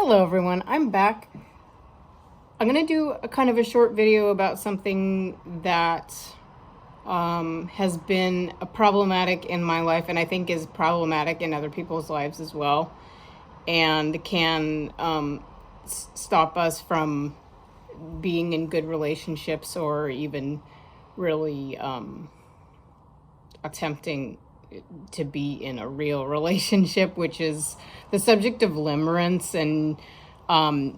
Hello everyone, I'm back. I'm going to do a kind of a short video about something that has been problematic in my life, and I think is problematic in other people's lives as well, and can stop us from being in good relationships or even really attempting to be in a real relationship, which is the subject of limerence. And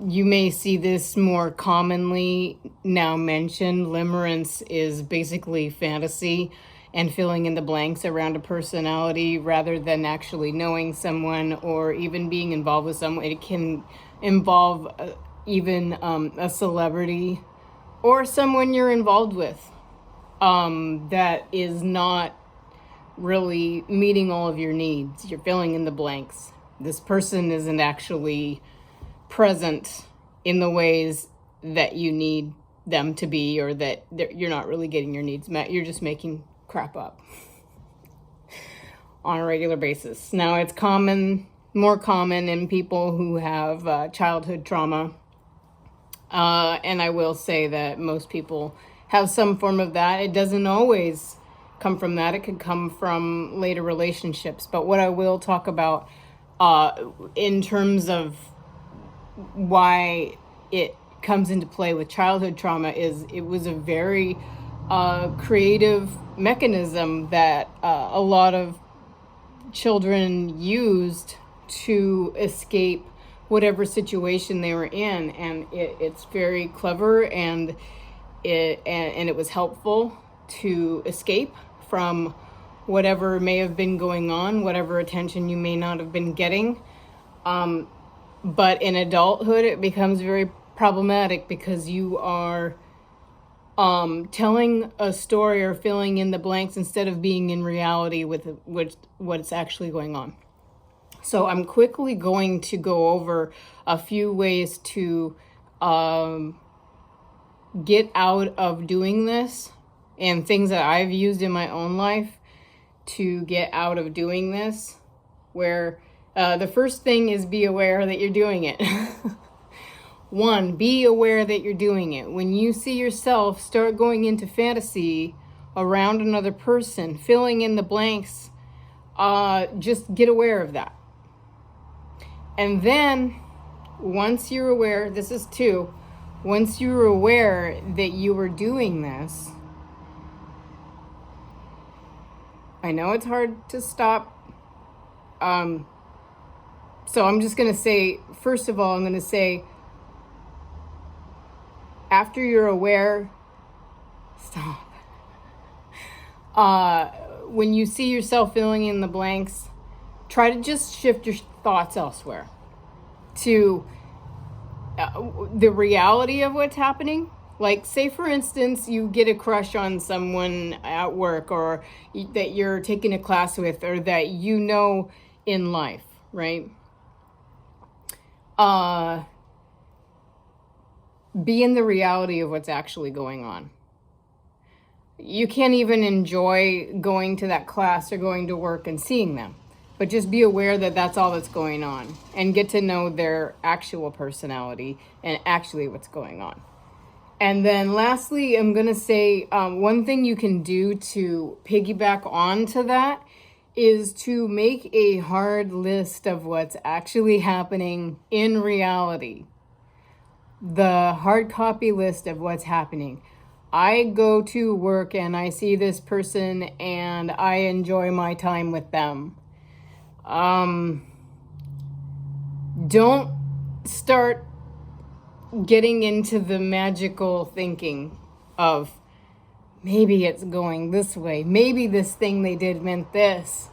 you may see this more commonly now mentioned. Limerence is basically fantasy and filling in the blanks around a personality rather than actually knowing someone or even being involved with someone. It can involve even a celebrity or someone you're involved with that is not really meeting all of your needs. You're filling in the blanks. This person isn't actually present in the ways that you need them to be, or that you're not really getting your needs met. You're just making crap up on a regular basis. Now, it's more common in people who have childhood trauma. And I will say that most people have some form of that. It doesn't always come from that. It could come from later relationships. But what I will talk about in terms of why it comes into play with childhood trauma is it was a very creative mechanism that a lot of children used to escape whatever situation they were in, and it's very clever, and it was helpful to escape from whatever may have been going on, whatever attention you may not have been getting. But in adulthood, it becomes very problematic because you are telling a story or filling in the blanks instead of being in reality with what's actually going on. So I'm quickly going to go over a few ways to get out of doing this, and things that I've used in my own life to get out of doing this, where the first thing is be aware that you're doing it. One, be aware that you're doing it. When you see yourself start going into fantasy around another person, filling in the blanks, just get aware of that. And then once you're aware, this is two, once you're aware that you were doing this, I know it's hard to stop. So I'm just going to say, first of all, I'm going to say, after you're aware, stop. When you see yourself filling in the blanks, try to just shift your thoughts elsewhere to the reality of what's happening. Like, say, for instance, you get a crush on someone at work, or that you're taking a class with, or that you know in life, right? Be in the reality of what's actually going on. You can't even enjoy going to that class or going to work and seeing them, but just be aware that that's all that's going on, and get to know their actual personality and actually what's going on. And then lastly, I'm going to say one thing you can do to piggyback onto that is to make a hard list of what's actually happening in reality. The hard copy list of what's happening. I go to work and I see this person and I enjoy my time with them. Don't start getting into the magical thinking of maybe it's going this way, maybe this thing they did meant this.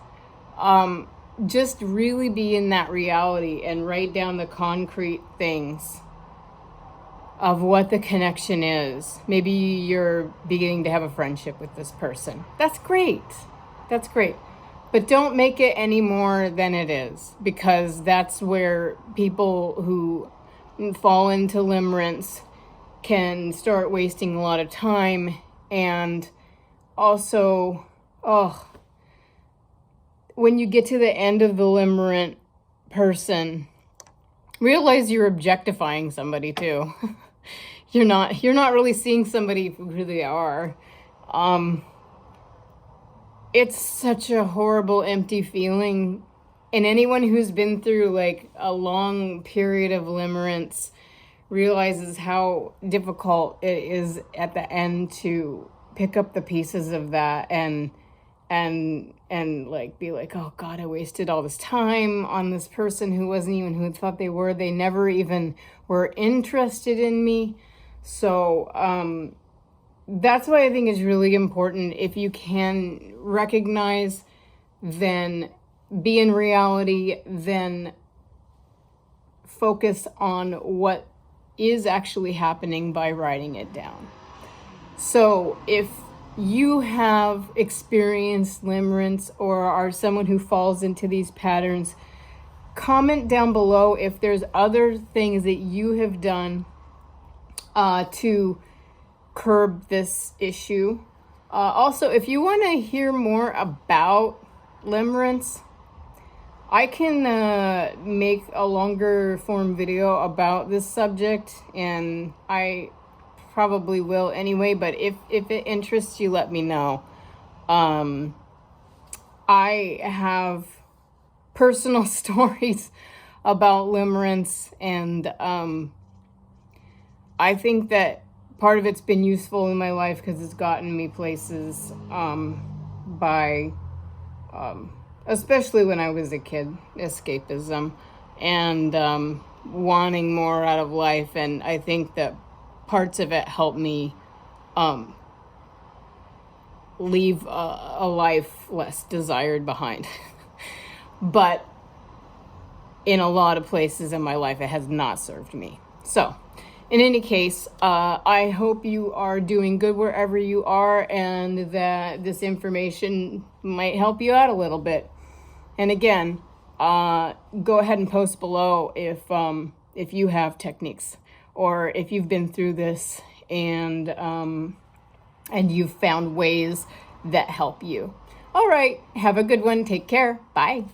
Just really be in that reality and write down the concrete things of what the connection is. Maybe you're beginning to have a friendship with this person. That's great. That's great. But don't make it any more than it is, because that's where people who fall into limerence can start wasting a lot of time. And also, when you get to the end of the limerent person, realize you're objectifying somebody too. You're not really seeing somebody for who they are. It's such a horrible, empty feeling. And anyone who's been through like a long period of limerence realizes how difficult it is at the end to pick up the pieces of that and like be like, oh God, I wasted all this time on this person who wasn't even who I thought they were. They never even were interested in me. So that's why I think it's really important, if you can recognize, then be in reality, then focus on what is actually happening by writing it down. So if you have experienced limerence or are someone who falls into these patterns, comment down below if there's other things that you have done to curb this issue. Also, if you want to hear more about limerence, I can make a longer form video about this subject, and I probably will anyway, but if it interests you, let me know. I have personal stories about limerence, and I think that part of it's been useful in my life because it's gotten me places by especially when I was a kid, escapism and wanting more out of life. And I think that parts of it helped me leave a life less desired behind. But in a lot of places in my life, it has not served me. So in any case, I hope you are doing good wherever you are, and that this information might help you out a little bit. And again, go ahead and post below if you have techniques, or if you've been through this and you've found ways that help you. All right, have a good one. Take care. Bye.